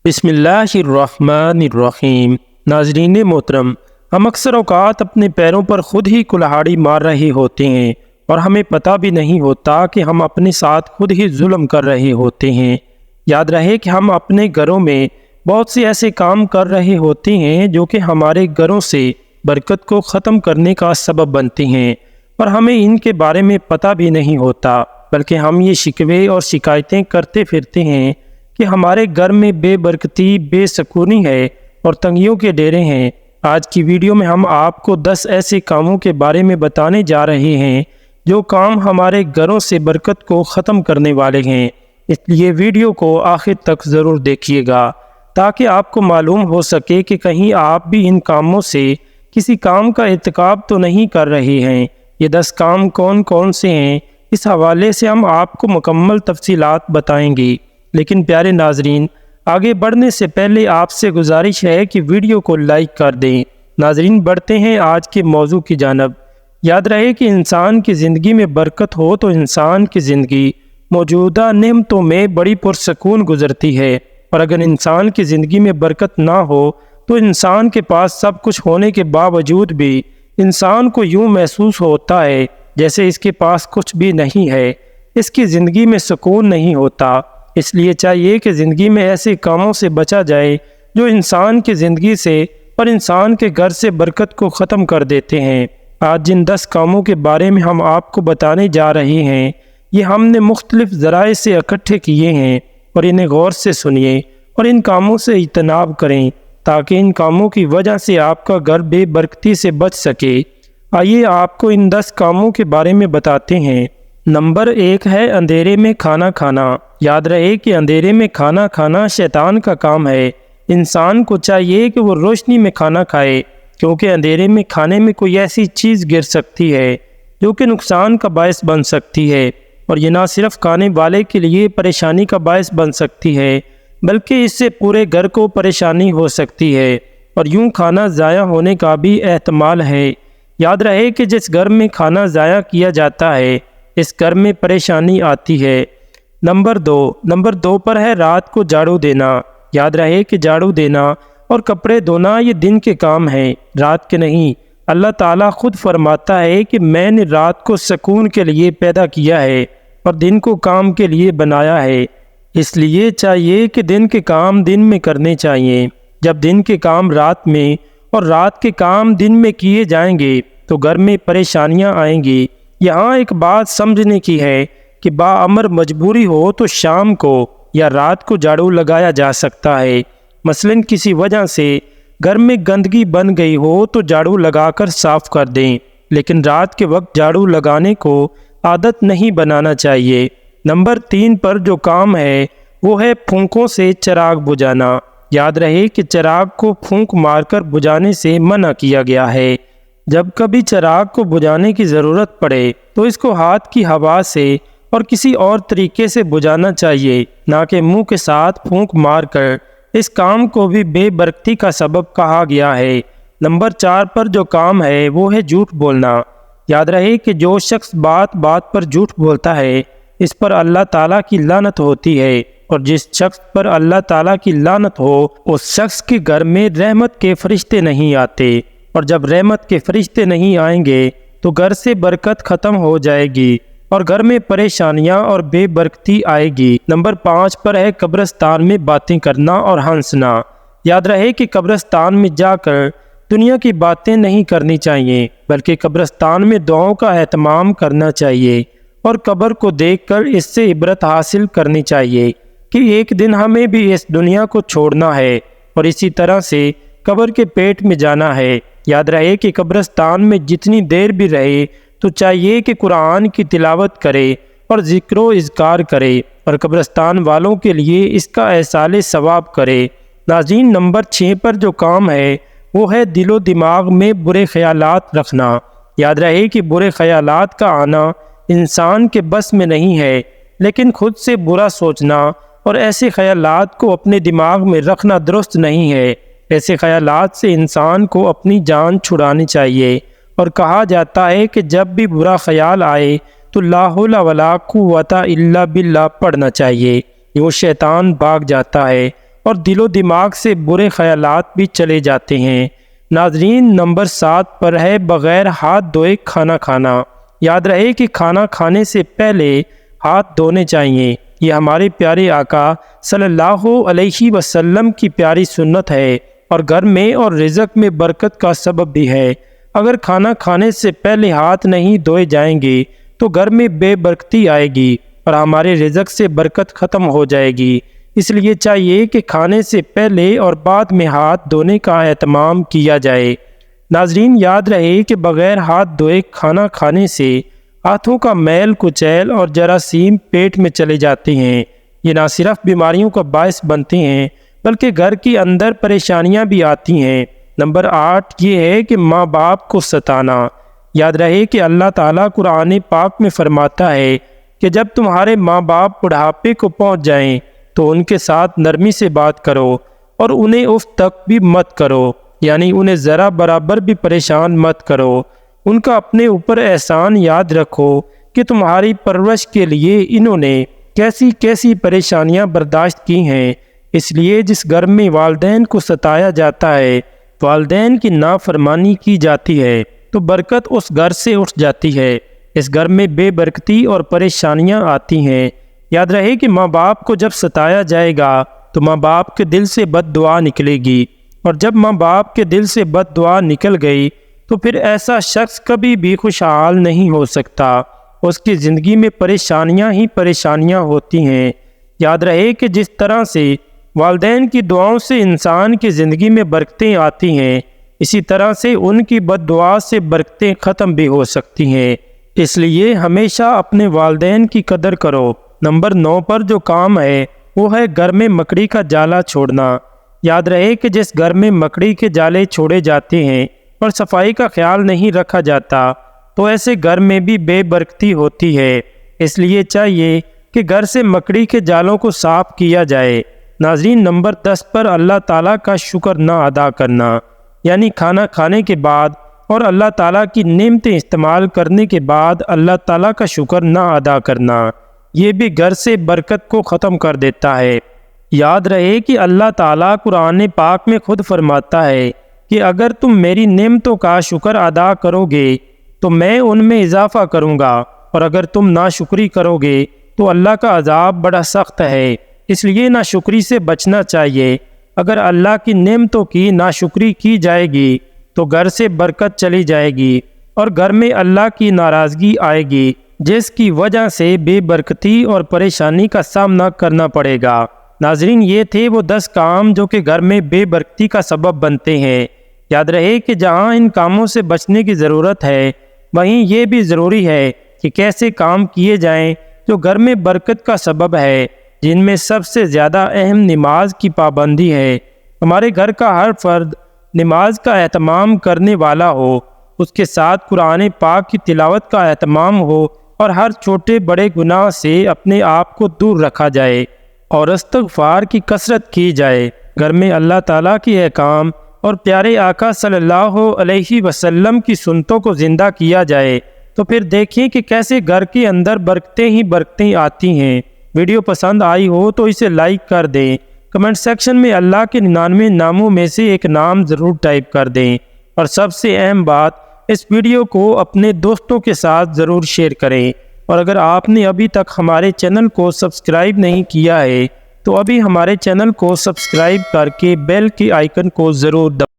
بسم اللہ الرحمن الرحیم۔ ناظرین محترم، ہم اکثر اوقات اپنے پیروں پر خود ہی کلہاڑی مار رہے ہوتے ہیں اور ہمیں پتہ بھی نہیں ہوتا کہ ہم اپنے ساتھ خود ہی ظلم کر رہے ہوتے ہیں۔ یاد رہے کہ ہم اپنے گھروں میں بہت سے ایسے کام کر رہے ہوتے ہیں جو کہ ہمارے گھروں سے برکت کو ختم کرنے کا سبب بنتے ہیں اور ہمیں ان کے بارے میں پتہ بھی نہیں ہوتا، بلکہ ہم یہ شکوے اور شکایتیں کرتے پھرتے ہیں کہ ہمارے گھر میں بے برکتی، بے سکونی ہے اور تنگیوں کے ڈیرے ہیں۔ آج کی ویڈیو میں ہم آپ کو 10 ایسے کاموں کے بارے میں بتانے جا رہے ہیں جو کام ہمارے گھروں سے برکت کو ختم کرنے والے ہیں، اس لیے ویڈیو کو آخر تک ضرور دیکھیے گا تاکہ آپ کو معلوم ہو سکے کہ کہیں آپ بھی ان کاموں سے کسی کام کا ارتکاب تو نہیں کر رہے ہیں۔ یہ 10 کام کون کون سے ہیں، اس حوالے سے ہم آپ کو مکمل تفصیلات بتائیں گے، لیکن پیارے ناظرین، آگے بڑھنے سے پہلے آپ سے گزارش ہے کہ ویڈیو کو لائک کر دیں۔ ناظرین، بڑھتے ہیں آج کے موضوع کی جانب۔ یاد رہے کہ انسان کی زندگی میں برکت ہو تو انسان کی زندگی موجودہ نعمتوں میں بڑی پرسکون گزرتی ہے، اور اگر انسان کی زندگی میں برکت نہ ہو تو انسان کے پاس سب کچھ ہونے کے باوجود بھی انسان کو یوں محسوس ہوتا ہے جیسے اس کے پاس کچھ بھی نہیں ہے، اس کی زندگی میں سکون نہیں ہوتا۔ اس لیے چاہیے کہ زندگی میں ایسے کاموں سے بچا جائے جو انسان کی زندگی سے اور انسان کے گھر سے برکت کو ختم کر دیتے ہیں۔ آج جن 10 کاموں کے بارے میں ہم آپ کو بتانے جا رہے ہیں، یہ ہم نے مختلف ذرائع سے اکٹھے کیے ہیں، اور انہیں غور سے سنیے اور ان کاموں سے اجتناب کریں تاکہ ان کاموں کی وجہ سے آپ کا گھر بے برکتی سے بچ سکے۔ آئیے آپ کو ان 10 کاموں کے بارے میں بتاتے ہیں۔ نمبر 1 ہے اندھیرے میں کھانا کھانا۔ یاد رہے کہ اندھیرے میں کھانا کھانا شیطان کا کام ہے۔ انسان کو چاہیے کہ وہ روشنی میں کھانا کھائے، کیونکہ اندھیرے میں کھانے میں کوئی ایسی چیز گر سکتی ہے جو کہ نقصان کا باعث بن سکتی ہے، اور یہ نہ صرف کھانے والے کے لیے پریشانی کا باعث بن سکتی ہے بلکہ اس سے پورے گھر کو پریشانی ہو سکتی ہے، اور یوں کھانا ضائع ہونے کا بھی احتمال ہے۔ یاد رہے کہ جس گھر میں کھانا ضائع کیا جاتا ہے اس گھر میں پریشانی آتی ہے۔ نمبر 2 پر ہے رات کو جھاڑو دینا۔ یاد رہے کہ جھاڑو دینا اور کپڑے دھونا یہ دن کے کام ہیں، رات کے نہیں۔ اللہ تعالیٰ خود فرماتا ہے کہ میں نے رات کو سکون کے لیے پیدا کیا ہے اور دن کو کام کے لیے بنایا ہے، اس لیے چاہیے کہ دن کے کام دن میں کرنے چاہیے۔ جب دن کے کام رات میں اور رات کے کام دن میں کیے جائیں گے تو گھر میں پریشانیاں آئیں گی۔ یہاں ایک بات سمجھنے کی ہے کہ باامر مجبوری ہو تو شام کو یا رات کو جھاڑو لگایا جا سکتا ہے۔ مثلاً کسی وجہ سے گھر میں گندگی بن گئی ہو تو جھاڑو لگا کر صاف کر دیں، لیکن رات کے وقت جھاڑو لگانے کو عادت نہیں بنانا چاہیے۔ نمبر 3 پر جو کام ہے وہ ہے پھونکوں سے چراغ بجھانا۔ یاد رہے کہ چراغ کو پھونک مار کر بجھانے سے منع کیا گیا ہے۔ جب کبھی چراغ کو بجھانے کی ضرورت پڑے تو اس کو ہاتھ کی ہوا سے اور کسی اور طریقے سے بجھانا چاہیے، نہ کہ منہ کے ساتھ پھونک مار کر۔ اس کام کو بھی بے برکتی کا سبب کہا گیا ہے۔ نمبر 4 پر جو کام ہے وہ ہے جھوٹ بولنا۔ یاد رہے کہ جو شخص بات بات پر جھوٹ بولتا ہے اس پر اللہ تعالیٰ کی لعنت ہوتی ہے، اور جس شخص پر اللہ تعالیٰ کی لعنت ہو اس شخص کے گھر میں رحمت کے فرشتے نہیں آتے، اور جب رحمت کے فرشتے نہیں آئیں گے تو گھر سے برکت ختم ہو جائے گی اور گھر میں پریشانیاں اور بے برکتی آئے گی۔ نمبر 5 پر ہے قبرستان میں باتیں کرنا اور ہنسنا۔ یاد رہے کہ قبرستان میں جا کر دنیا کی باتیں نہیں کرنی چاہیے، بلکہ قبرستان میں دعاؤں کا اہتمام کرنا چاہیے اور قبر کو دیکھ کر اس سے عبرت حاصل کرنی چاہیے کہ ایک دن ہمیں بھی اس دنیا کو چھوڑنا ہے اور اسی طرح سے قبر کے پیٹ میں جانا ہے۔ یاد رہے کہ قبرستان میں جتنی دیر بھی رہے تو چاہیے کہ قرآن کی تلاوت کرے اور ذکر و اذکار کرے، اور قبرستان والوں کے لیے اس کا ایصال ثواب کرے۔ ناظرین، نمبر 6 پر جو کام ہے وہ ہے دل و دماغ میں برے خیالات رکھنا۔ یاد رہے کہ برے خیالات کا آنا انسان کے بس میں نہیں ہے، لیکن خود سے برا سوچنا اور ایسے خیالات کو اپنے دماغ میں رکھنا درست نہیں ہے۔ ایسے خیالات سے انسان کو اپنی جان چھڑانی چاہیے، اور کہا جاتا ہے کہ جب بھی برا خیال آئے تو لا حول ولا قوت الا باللہ پڑھنا چاہیے۔ وہ شیطان بھاگ جاتا ہے اور دل و دماغ سے برے خیالات بھی چلے جاتے ہیں۔ ناظرین، نمبر 7 پر ہے بغیر ہاتھ دھوئے کھانا کھانا۔ یاد رہے کہ کھانا کھانے سے پہلے ہاتھ دھونے چاہیے۔ یہ ہمارے پیارے آقا صلی اللہ علیہ وسلم کی پیاری سنت ہے اور گھر میں اور رزق میں برکت کا سبب بھی ہے۔ اگر کھانا کھانے سے پہلے ہاتھ نہیں دھوئے جائیں گے تو گھر میں بے برکتی آئے گی اور ہمارے رزق سے برکت ختم ہو جائے گی۔ اس لیے چاہیے کہ کھانے سے پہلے اور بعد میں ہاتھ دھونے کا اہتمام کیا جائے۔ ناظرین، یاد رہے کہ بغیر ہاتھ دھوئے کھانا کھانے سے ہاتھوں کا میل کچیل اور جراثیم پیٹ میں چلے جاتے ہیں۔ یہ نہ صرف بیماریوں کا باعث بنتے ہیں بلکہ گھر کے اندر پریشانیاں بھی آتی ہیں۔ نمبر 8 یہ ہے کہ ماں باپ کو ستانا۔ یاد رہے کہ اللہ تعالیٰ قرآن پاک میں فرماتا ہے کہ جب تمہارے ماں باپ بڑھاپے کو پہنچ جائیں تو ان کے ساتھ نرمی سے بات کرو اور انہیں اف تک بھی مت کرو، یعنی انہیں ذرا برابر بھی پریشان مت کرو۔ ان کا اپنے اوپر احسان یاد رکھو کہ تمہاری پرورش کے لیے انہوں نے کیسی کیسی پریشانیاں برداشت کی ہیں۔ اس لیے جس گھر میں والدین کو ستایا جاتا ہے، والدین کی نافرمانی کی جاتی ہے، تو برکت اس گھر سے اٹھ جاتی ہے۔ اس گھر میں بے برکتی اور پریشانیاں آتی ہیں۔ یاد رہے کہ ماں باپ کو جب ستایا جائے گا تو ماں باپ کے دل سے بد دعا نکلے گی، اور جب ماں باپ کے دل سے بد دعا نکل گئی تو پھر ایسا شخص کبھی بھی خوشحال نہیں ہو سکتا۔ اس کی زندگی میں پریشانیاں ہی پریشانیاں ہوتی ہیں۔ یاد رہے کہ جس طرح سے والدین کی دعاؤں سے انسان کی زندگی میں برکتیں آتی ہیں، اسی طرح سے ان کی بد دعا سے برکتیں ختم بھی ہو سکتی ہیں۔ اس لیے ہمیشہ اپنے والدین کی قدر کرو۔ نمبر 9 پر جو کام ہے وہ ہے گھر میں مکڑی کا جالا چھوڑنا۔ یاد رہے کہ جس گھر میں مکڑی کے جالے چھوڑے جاتے ہیں اور صفائی کا خیال نہیں رکھا جاتا تو ایسے گھر میں بھی بے برکتی ہوتی ہے۔ اس لیے چاہیے کہ گھر سے مکڑی کے جالوں کو صاف کیا جائے۔ ناظرین، نمبر 10 پر اللہ تعالیٰ کا شکر نہ ادا کرنا، یعنی کھانا کھانے کے بعد اور اللہ تعالیٰ کی نعمتیں استعمال کرنے کے بعد اللہ تعالیٰ کا شکر نہ ادا کرنا، یہ بھی گھر سے برکت کو ختم کر دیتا ہے۔ یاد رہے کہ اللہ تعالیٰ قرآن پاک میں خود فرماتا ہے کہ اگر تم میری نعمتوں کا شکر ادا کرو گے تو میں ان میں اضافہ کروں گا، اور اگر تم ناشکری کرو گے تو اللہ کا عذاب بڑا سخت ہے۔ اس لیے ناشکری سے بچنا چاہیے۔ اگر اللہ کی نعمتوں کی ناشکری کی جائے گی تو گھر سے برکت چلی جائے گی اور گھر میں اللہ کی ناراضگی آئے گی، جس کی وجہ سے بے برکتی اور پریشانی کا سامنا کرنا پڑے گا۔ ناظرین، یہ تھے وہ 10 کام جو کہ گھر میں بے برکتی کا سبب بنتے ہیں۔ یاد رہے کہ جہاں ان کاموں سے بچنے کی ضرورت ہے، وہیں یہ بھی ضروری ہے کہ کیسے کام کیے جائیں جو گھر میں برکت کا سبب ہے، جن میں سب سے زیادہ اہم نماز کی پابندی ہے۔ ہمارے گھر کا ہر فرد نماز کا اہتمام کرنے والا ہو، اس کے ساتھ قرآن پاک کی تلاوت کا اہتمام ہو اور ہر چھوٹے بڑے گناہ سے اپنے آپ کو دور رکھا جائے اور استغفار کی کثرت کی جائے۔ گھر میں اللہ تعالیٰ کی احکام اور پیارے آقا صلی اللہ علیہ وسلم کی سنتوں کو زندہ کیا جائے تو پھر دیکھیں کہ کیسے گھر کے اندر برکتیں ہی برکتیں آتی ہیں۔ ویڈیو پسند آئی ہو تو اسے لائک کر دیں۔ کمنٹ سیکشن میں اللہ کے 99 ناموں میں سے ایک نام ضرور ٹائپ کر دیں، اور سب سے اہم بات، اس ویڈیو کو اپنے دوستوں کے ساتھ ضرور شیئر کریں۔ اور اگر آپ نے ابھی تک ہمارے چینل کو سبسکرائب نہیں کیا ہے تو ابھی ہمارے چینل کو سبسکرائب کر کے بیل کے آئیکن کو ضرور دبائیں۔